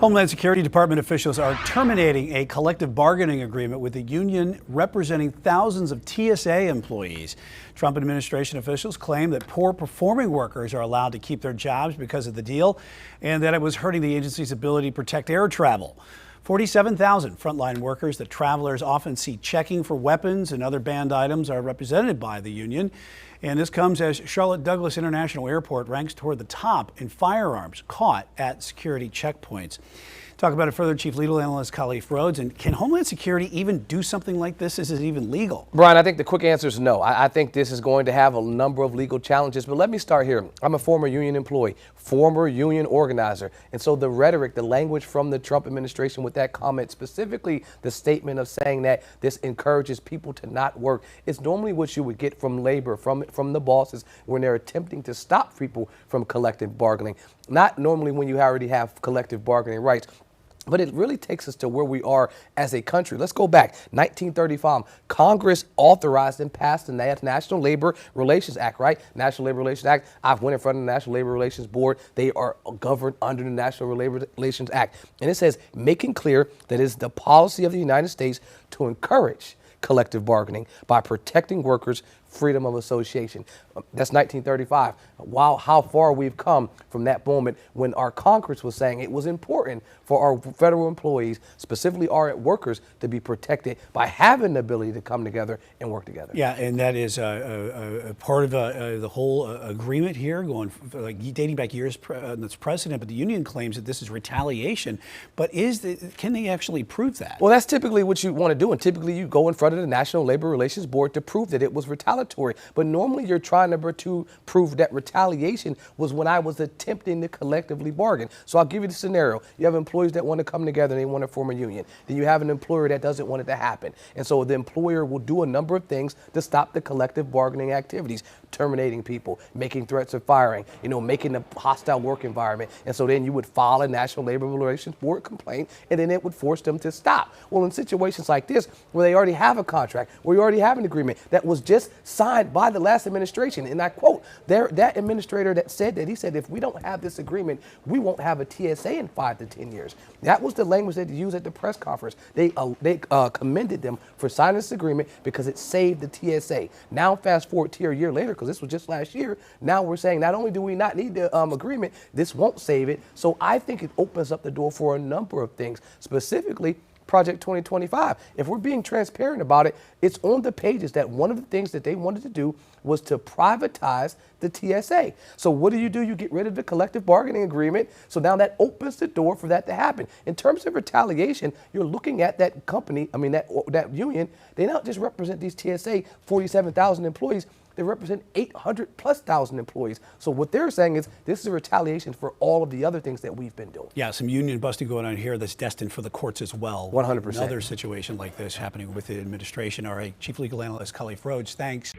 Homeland Security Department officials are terminating a collective bargaining agreement with the union representing thousands of TSA employees. Trump administration officials claim that poor performing workers are allowed to keep their jobs because of the deal and that it was hurting the agency's ability to protect air travel. 47,000 frontline workers that travelers often see checking for weapons and other banned items are represented by the union. And this comes as Charlotte Douglas International Airport ranks toward the top in firearms caught at security checkpoints. Talk about it further, Chief Legal Analyst Khalif Rhodes. And can Homeland Security even do something like this? Is it even legal? Brian, I think the quick answer is no. I think this is going to have a number of legal challenges. But let me start here. I'm a former union employee, former union organizer. And so the rhetoric, the language from the Trump administration with that comment, specifically the statement of saying that this encourages people to not work, is normally what you would get from labor, from the bosses when they're attempting to stop people from collective bargaining. Not normally when you already have collective bargaining rights. But it really takes us to where we are as a country. Let's go back. 1935, Congress authorized and passed the National Labor Relations Act, right? National Labor Relations Act. I've went in front of the National Labor Relations Board. They are governed under the National Labor Relations Act. And it says, making clear that it is the policy of the United States to encourage collective bargaining by protecting workers' freedom of association. That's 1935. Wow, how far we've come from that moment when our Congress was saying it was important for our federal employees, specifically our workers, to be protected by having the ability to come together and work together. Yeah, and that is a part of the whole agreement here, going dating back years. That's precedent, but the union claims that this is retaliation. But can they actually prove that? Well, that's typically what you want to do, and typically you go in front of the National Labor Relations Board to prove that it was retaliatory. But normally you're trying to prove that retaliation was when I was attempting to collectively bargain. So I'll give you the scenario. You have employees that want to come together and they want to form a union. Then you have an employer that doesn't want it to happen. And so the employer will do a number of things to stop the collective bargaining activities, terminating people, making threats of firing, making a hostile work environment. And so then you would file a National Labor Relations Board complaint, and then it would force them to stop. Well, in situations like this, where they already have a contract, where you already have an agreement that was just signed by the last administration, and I quote, that administrator that said that, he said, if we don't have this agreement, we won't have a TSA in 5 to 10 years. That was the language that they used at the press conference. They commended them for signing this agreement because it saved the TSA. Now, fast forward to a year later, because this was just last year, now we're saying not only do we not need the agreement, this won't save it. So I think it opens up the door for a number of things, specifically Project 2025. If we're being transparent about it, it's on the pages that one of the things that they wanted to do was to privatize the TSA. So what do? You get rid of the collective bargaining agreement. So now that opens the door for that to happen. In terms of retaliation, you're looking at that company, that union, they not just represent these TSA 47,000 employees, they represent 800,000+ employees. So what they're saying is this is a retaliation for all of the other things that we've been doing. Yeah, some union busting going on here that's destined for the courts as well. 100%. Another situation like this happening with the administration. All right, Chief Legal Analyst Khalif Rhodes, thanks.